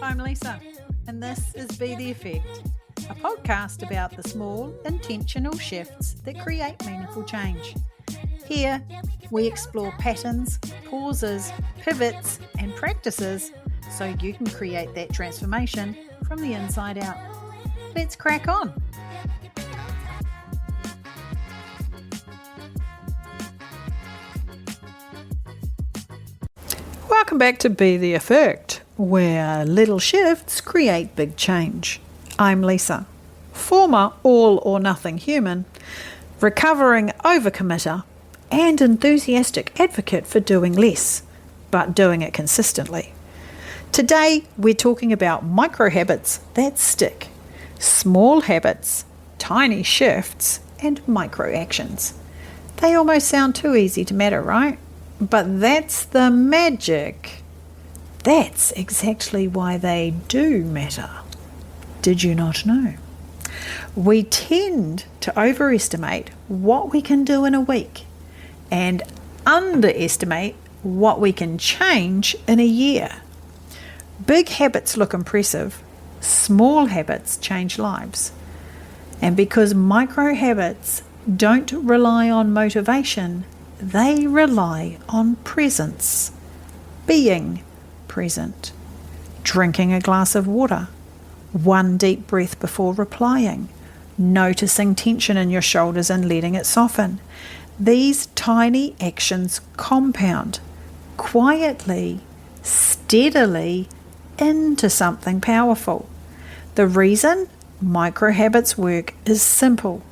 I'm Lisa, and this is Be the Effect, a podcast about the small, intentional shifts that create meaningful change. Here, we explore patterns, pauses, pivots, and practices so you can create that transformation from the inside out. Let's crack on. Welcome back to Be the Effect, where little shifts create big change. I'm Lisa, former all or nothing human, recovering overcommitter, and enthusiastic advocate for doing less, but doing it consistently. Today, we're talking about micro habits that stick, small habits, tiny shifts, and micro actions. They almost sound too easy to matter, right? But that's the magic. That's exactly why they do matter. Did you not know? We tend to overestimate what we can do in a week and underestimate what we can change in a year. Big habits look impressive. Small habits change lives. And because micro habits don't rely on motivation, they rely on presence. Being present. Drinking a glass of water. One deep breath before replying. Noticing tension in your shoulders and letting it soften. These tiny actions compound quietly, steadily into something powerful. The reason micro habits work is simple.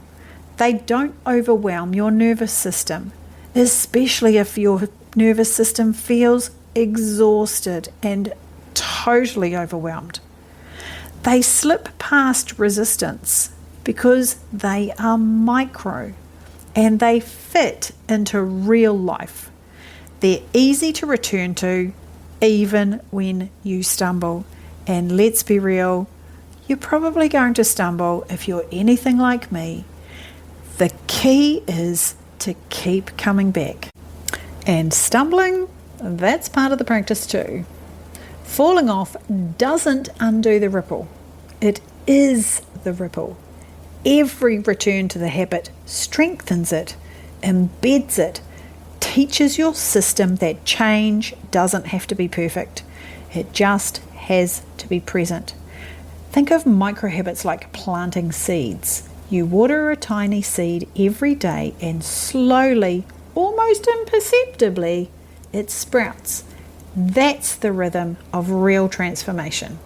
They don't overwhelm your nervous system, especially if your nervous system feels exhausted and totally overwhelmed. They slip past resistance because they are micro and they fit into real life. They're easy to return to even when you stumble. And let's be real, you're probably going to stumble if you're anything like me. The key is to keep coming back. And stumbling, that's part of the practice too. Falling off doesn't undo the ripple. It is the ripple. Every return to the habit strengthens it, embeds it, teaches your system that change doesn't have to be perfect. It just has to be present. Think of micro habits like planting seeds. You water a tiny seed every day and slowly, almost imperceptibly, it sprouts. That's the rhythm of real transformation.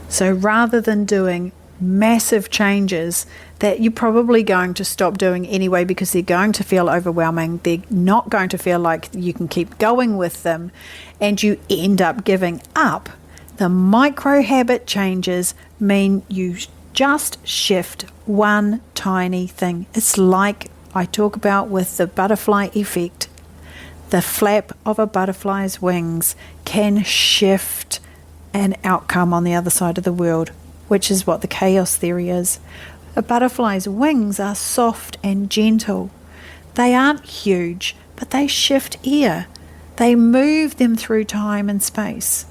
So rather than doing massive changes that you're probably going to stop doing anyway because they're going to feel overwhelming, they're not going to feel like you can keep going with them, and you end up giving up, the micro habit changes mean you just shift one tiny thing. It's like I talk about with the butterfly effect. The flap of a butterfly's wings can shift an outcome on the other side of the world, which is what the chaos theory is. A butterfly's wings are soft and gentle. They aren't huge, but they shift air. They move them through time and space.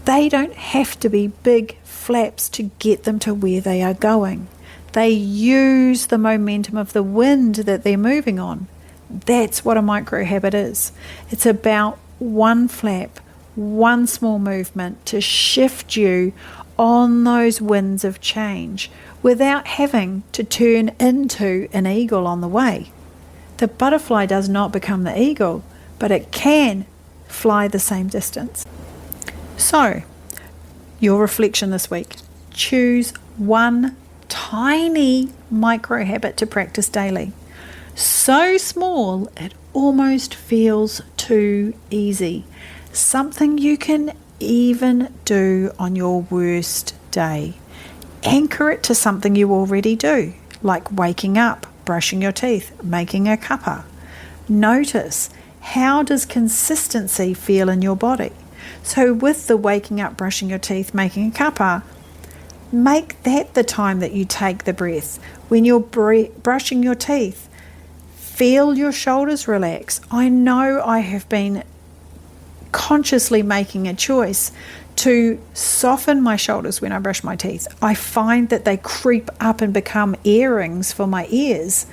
They don't have to be big flaps to get them to where they are going. They use the momentum of the wind that they're moving on. That's what a micro habit is. It's about one flap, one small movement to shift you on those winds of change without having to turn into an eagle on the way. The butterfly does not become the eagle, but it can fly the same distance. So, your reflection this week. Choose one tiny micro habit to practice daily. So small it almost feels too easy. Something you can even do on your worst day. Anchor it to something you already do, like waking up, brushing your teeth, making a cuppa. Notice, how does consistency feel in your body? So with the waking up, brushing your teeth, making a cuppa, make that the time that you take the breath. When you're brushing your teeth, feel your shoulders relax. I know I have been consciously making a choice to soften my shoulders when I brush my teeth. I find that they creep up and become earrings for my ears.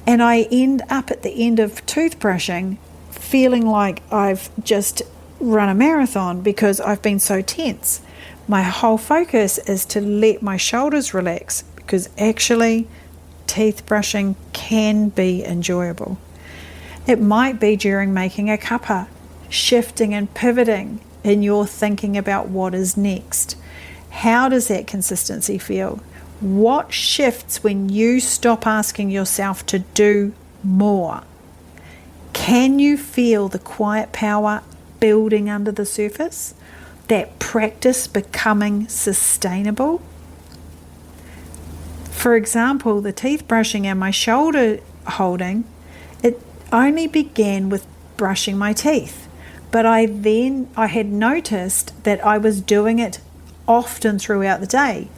And I end up at the end of toothbrushing feeling like I've just run a marathon because I've been so tense. My whole focus is to let my shoulders relax, because actually teeth brushing can be enjoyable. It might be during making a cuppa, shifting and pivoting in your thinking about what is next. How does that consistency feel? What shifts when you stop asking yourself to do more? Can you feel the quiet power building under the surface? That practice becoming sustainable? For example, the teeth brushing and my shoulder holding, it only began with brushing my teeth. But I had noticed that I was doing it often throughout the day.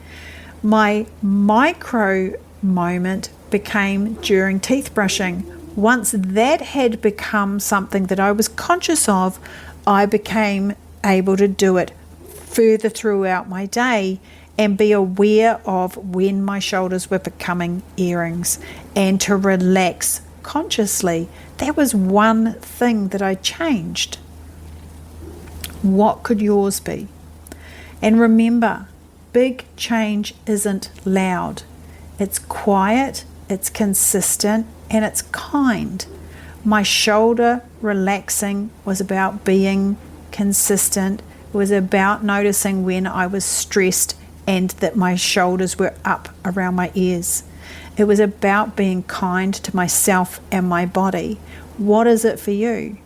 My micro moment became during teeth brushing. Once that had become something that I was conscious of, I became able to do it further throughout my day and be aware of when my shoulders were becoming earrings and to relax consciously. That was one thing that I changed. What could yours be? And remember, big change isn't loud. It's quiet, it's consistent, and it's kind. My shoulder relaxing was about being consistent. It was about noticing when I was stressed and that my shoulders were up around my ears. It was about being kind to myself and my body. What is it for you?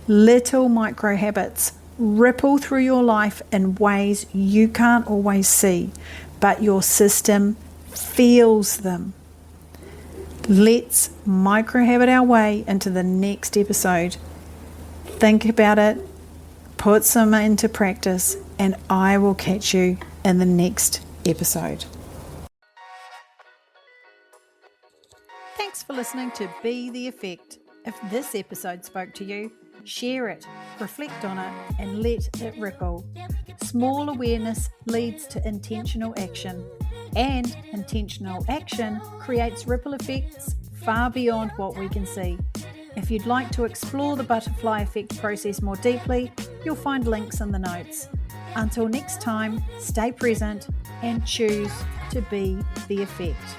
Little micro habits ripple through your life in ways you can't always see, but your system feels them. Let's micro habit our way into the next episode. Think about it, put some into practice, and I will catch you in the next episode. Thanks for listening to Be the Effect. If this episode spoke to you, share it, reflect on it, and let it ripple. Small awareness leads to intentional action, and intentional action creates ripple effects far beyond what we can see. If you'd like to explore the butterfly effect process more deeply, you'll find links in the notes. Until next time, stay present and choose to be the effect.